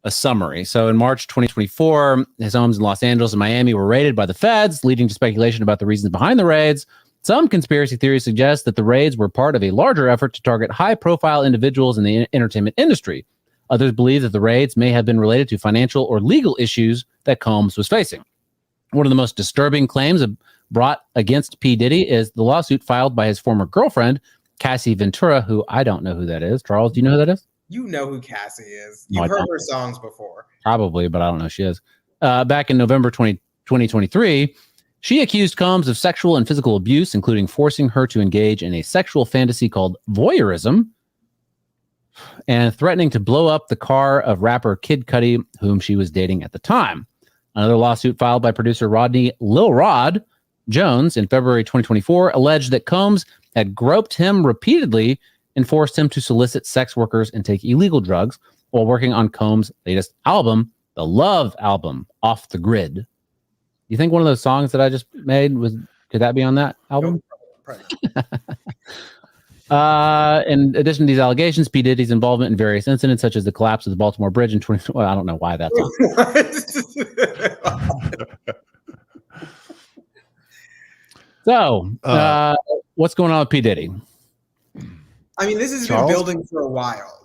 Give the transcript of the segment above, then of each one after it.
a summary. So in March 2024, his homes in Los Angeles and Miami were raided by the feds, leading to speculation about the reasons behind the raids. Some conspiracy theories suggest that the raids were part of a larger effort to target high-profile individuals in the entertainment industry. Others believe that the raids may have been related to financial or legal issues that Combs was facing. One of the most disturbing claims brought against P. Diddy is the lawsuit filed by his former girlfriend, Cassie Ventura, who I don't know who that is. Charles, do you know who that is? You know who Cassie is. You've heard her songs before. Probably, but I don't know who she is. Back in November 2023, she accused Combs of sexual and physical abuse, including forcing her to engage in a sexual fantasy called voyeurism and threatening to blow up the car of rapper Kid Cudi, whom she was dating at the time. Another lawsuit filed by producer Rodney Lil Rod Jones in February 2024 alleged that Combs had groped him repeatedly and forced him to solicit sex workers and take illegal drugs while working on Combs' latest album, the Love Album, Off the Grid. You think one of those songs that I just made could that be on that album? In addition to these allegations, P. Diddy's involvement in various incidents, such as the collapse of the Baltimore Bridge in 2020. Well, I don't know why that's So, what's going on with P. Diddy? I mean, this has been building for a while.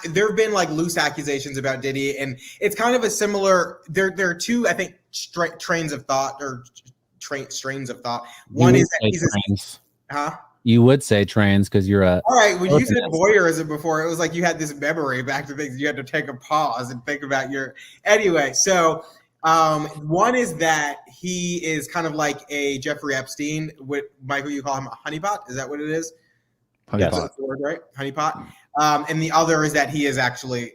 There have been like loose accusations about Diddy, and it's kind of a similar. There are two, I think, trains of thought or strains of thought. One is that he's You would say trains because you're a. All right, when you said voyeurism before, it was like you had this memory back to things. You had to take a pause and think about your. Anyway, so one is that he is kind of like a Jeffrey Epstein. With Michael, you call him a honeypot. Is that what it is? Honeypot, that's the word, right? Honeypot. And the other is that he is actually,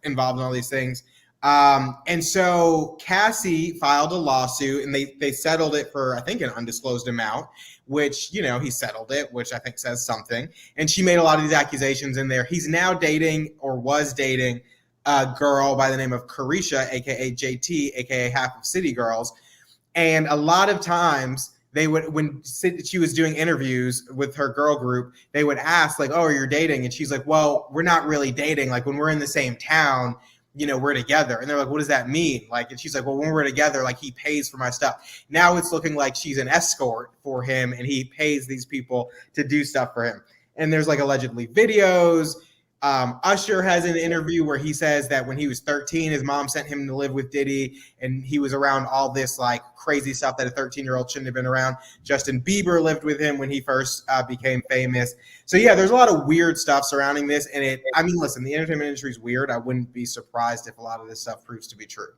involved in all these things. And so Cassie filed a lawsuit, and they settled it for, I think, an undisclosed amount, which, he settled it, which I think says something. And she made a lot of these accusations in there. He's now dating or was dating a girl by the name of Carisha, aka JT, aka Half of City Girls. And a lot of times they would, when she was doing interviews with her girl group, they would ask like, "Oh, you're dating?" And she's like, "Well, we're not really dating. Like when we're in the same town, we're together." And they're like, "What does that mean?" Like, and she's like, "Well, when we're together, like he pays for my stuff." Now it's looking like she's an escort for him, and he pays these people to do stuff for him. And there's like allegedly videos. Usher has an interview where he says that when he was 13, his mom sent him to live with Diddy, and he was around all this like crazy stuff that a 13-year-old shouldn't have been around. Justin Bieber lived with him when he first became famous. So yeah, there's a lot of weird stuff surrounding this. And listen, the entertainment industry is weird. I wouldn't be surprised if a lot of this stuff proves to be true.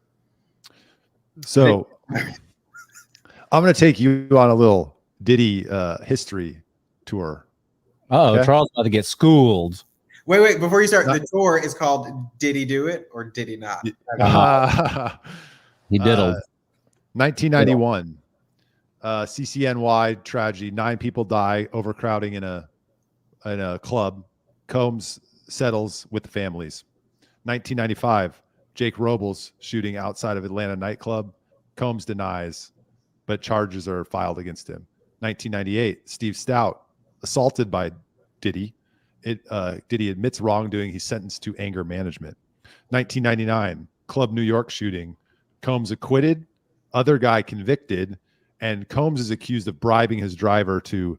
So I'm going to take you on a little Diddy history tour. Oh, okay? Charles about to get schooled. Wait, before you start, the tour is called Did He Do It or Did He Not? He diddled. 1991, CCNY tragedy. 9 people die, overcrowding in a club. Combs settles with the families. 1995, Jake Robles shooting outside of Atlanta nightclub. Combs denies, but charges are filed against him. 1998, Steve Stout assaulted by Diddy. Diddy admits wrongdoing. He's sentenced to anger management. 1999, Club New York shooting. Combs acquitted, other guy convicted, and Combs is accused of bribing his driver to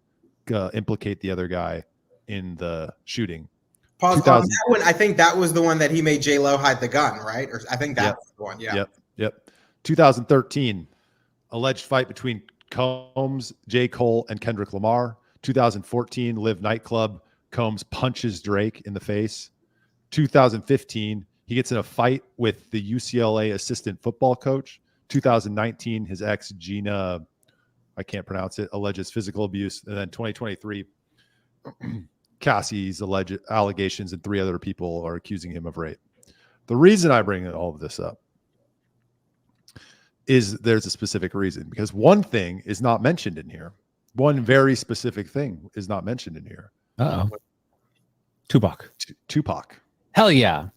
implicate the other guy in the shooting. Pause on that one. I think that was the one that he made J-Lo hide the gun, right? Or I think that was the one. Yeah. Yep. 2013, alleged fight between Combs, J. Cole, and Kendrick Lamar. 2014, Live nightclub. Combs punches Drake in the face. 2015, he gets in a fight with the UCLA assistant football coach. 2019, his ex Gina, I can't pronounce it, alleges physical abuse. And then 2023, Cassie's alleged allegations and 3 other people are accusing him of rape. The reason I bring all of this up is there's a specific reason, because one thing is not mentioned in here. One very specific thing is not mentioned in here. Tupac. Hell yeah.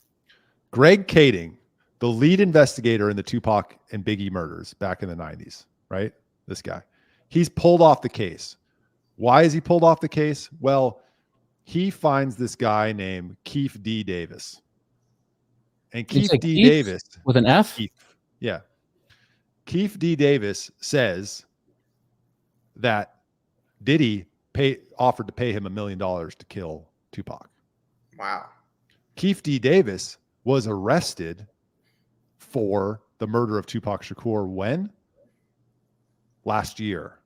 Greg Kading, the lead investigator in the Tupac and Biggie murders back in the 90s, right? This guy. He's pulled off the case. Why is he pulled off the case? Well, he finds this guy named Keith D. Davis. And You Keith say D. Keith Davis, with an F? Keith, yeah. Keith D. Davis says that Diddy offered to pay him $1 million to kill Tupac. Wow. Keith D. Davis was arrested for the murder of Tupac Shakur when? Last year.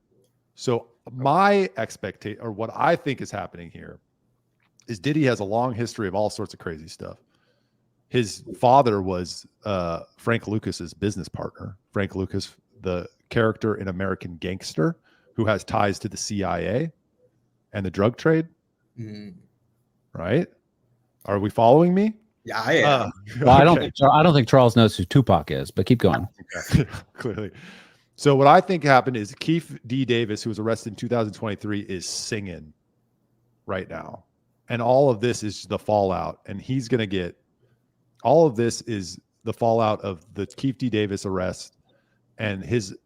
So my expectation, or what I think is happening here, is Diddy has a long history of all sorts of crazy stuff. His father was Frank Lucas's business partner. Frank Lucas, the character in American Gangster, who has ties to the CIA and the drug trade. Right? Are we following me? Yeah, I am. Well, I don't think Charles knows who Tupac is, but keep going. Clearly. So what I think happened is Keith D. Davis, who was arrested in 2023, is singing right now. And all of this is the fallout. And he's going to get all of this is the fallout of the Keith D. Davis arrest and his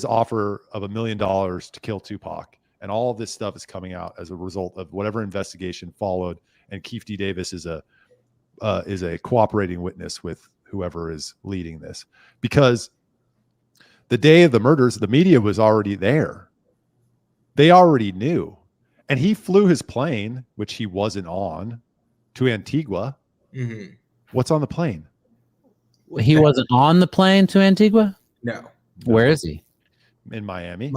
offer of $1 million to kill Tupac. And all of this stuff is coming out as a result of whatever investigation followed. And Keith D. Davis is a cooperating witness with whoever is leading this, because the day of the murders, the media was already there. They already knew. And he flew his plane, which he wasn't on, to Antigua. Mm-hmm. What's on the plane? He wasn't on the plane to Antigua? No. Where is he? In Miami.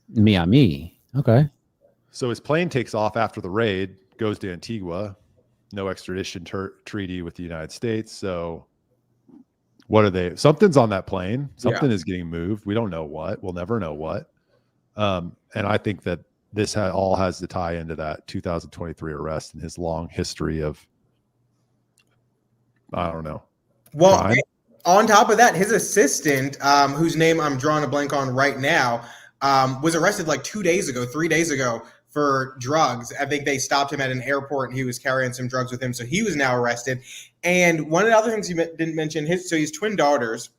Miami. Okay. So his plane takes off after the raid, goes to Antigua. No extradition treaty with the United States. So what are they? Something's on that plane. Something is getting moved. We don't know what. We'll never know what. And I think that this all has to tie into that 2023 arrest and his long history of, I don't know. Well, crime. On top of that, his assistant, whose name I'm drawing a blank on right now, was arrested like 3 days ago for drugs. I think they stopped him at an airport and he was carrying some drugs with him. So he was now arrested. And one of the other things you didn't mention, he's twin daughters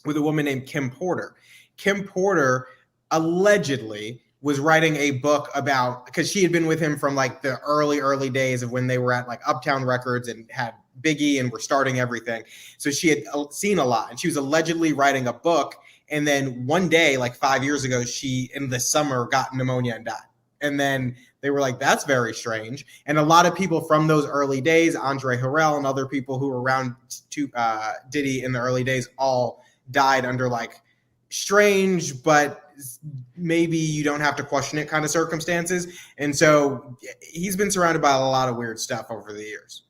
with a woman named Kim Porter. Kim Porter allegedly was writing a book about, because she had been with him from like the early days of when they were at like Uptown Records and had Biggie and were starting everything. So she had seen a lot and she was allegedly writing a book. And then one day, like 5 years ago, she in the summer got pneumonia and died. And then they were like, that's very strange. And a lot of people from those early days, Andre Harrell and other people who were around Diddy in the early days, all died under like strange, but maybe you don't have to question it kind of circumstances. And so he's been surrounded by a lot of weird stuff over the years.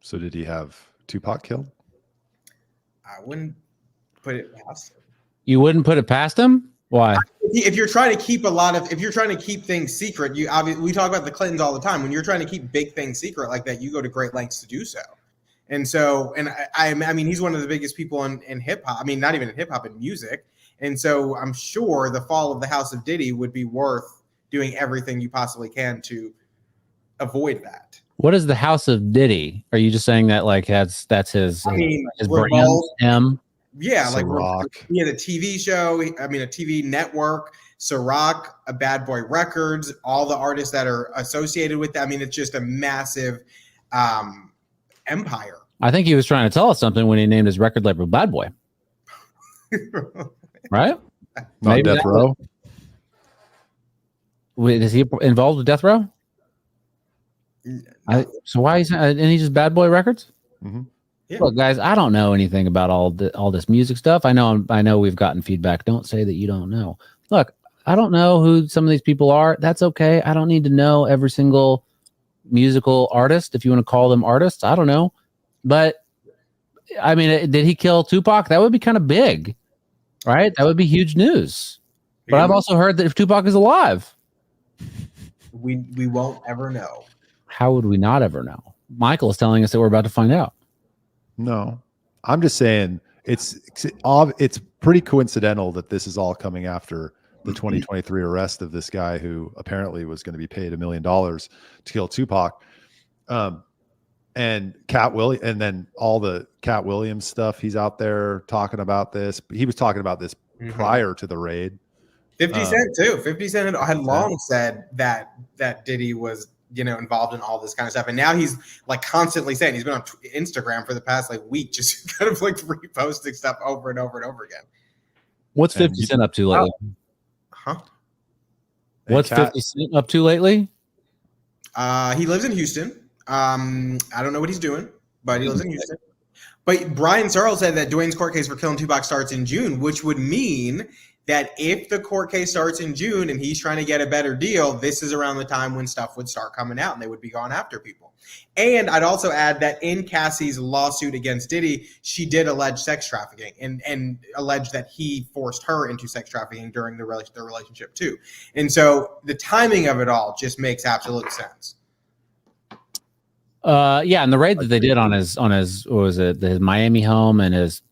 So did he have Tupac killed? I wouldn't put it past him. You wouldn't put it past him? Why? If you're trying to keep things secret, we talk about the Clintons all the time. When you're trying to keep big things secret like that, you go to great lengths to do so. And so, and I mean, he's one of the biggest people in hip hop. I mean, not even in hip hop, in music. And so I'm sure the fall of the House of Diddy would be worth doing everything you possibly can to avoid that. What is the House of Diddy? Are you just saying that like that's his brand? Him? Yeah, like Ciroc. He had a TV show. I mean, a TV network. Ciroc, a Bad Boy Records, all the artists that are associated with that. I mean, it's just a massive empire. I think he was trying to tell us something when he named his record label Bad Boy. Right? Not Death Row. Wait, is he involved with Death Row? So why is he just Bad Boy Records? Mm-hmm. Yeah. Look, guys, I don't know anything about all this music stuff. I know we've gotten feedback. Don't say that you don't know. Look, I don't know who some of these people are. That's okay. I don't need to know every single musical artist. If you want to call them artists, I don't know. But I mean, did he kill Tupac? That would be kind of big, right? That would be huge news. But I've also heard that if Tupac is alive, we won't ever know. How would we not ever know? Michael is telling us that we're about to find out. No, I'm just saying it's pretty coincidental that this is all coming after the 2023 arrest of this guy who apparently was going to be paid $1 million to kill Tupac. And and then all the Cat Williams stuff. He's out there talking about this. He was talking about this prior to the raid. 50 Cent too. 50 Cent had long said that Diddy was, involved in all this kind of stuff. And now he's like constantly saying, he's been on Instagram for the past like week, just kind of like reposting stuff over and over and over again. What's 50 Cent up to lately? What's 50 Cent up to lately? He lives in Houston. I don't know what he's doing, but he lives in Houston. But Brian Searle said that Dwayne's court case for killing Tupac starts in June, which would mean that if the court case starts in June and he's trying to get a better deal, this is around the time when stuff would start coming out and they would be going after people. And I'd also add that in Cassie's lawsuit against Diddy, she did allege sex trafficking and alleged that he forced her into sex trafficking during their relationship too. And so the timing of it all just makes absolute sense. Yeah, and the raid that they did on his what was it, his Miami home and his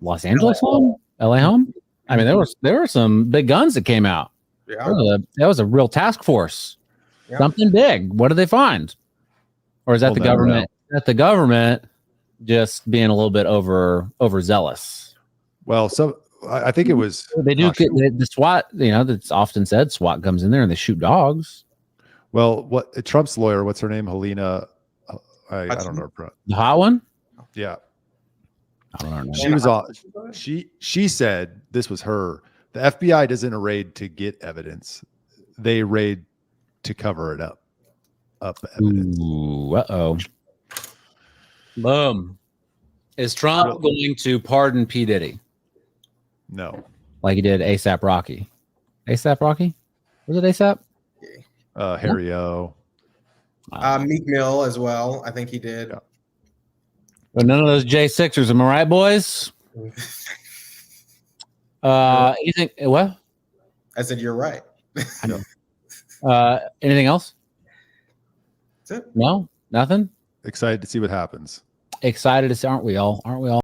Los Angeles home, LA home. I mean, there were some big guns that came out. Yeah, that was a real task force. Yeah. Something big. What did they find? Or is that the government? Is that the government just being a little bit overzealous? Well, I think it was. They do the SWAT. That's often said. SWAT comes in there and they shoot dogs. Well, what Trump's lawyer? What's her name? Helena. I don't know her. The hot one. Yeah. I don't know. She was on. She said this was her. The FBI doesn't raid to get evidence; they raid to cover it up. Evidence. Ooh, uh-oh. Boom. Is Trump going to pardon P. Diddy? No. Like he did ASAP Rocky. ASAP Rocky? Was it ASAP? Harry O. Meek Mill as well. I think he did. Yeah. But none of those J6ers, am I right, boys? You think what? I said you're right. Anything else? That's it. No, nothing. Excited to see what happens. Excited to see, aren't we all?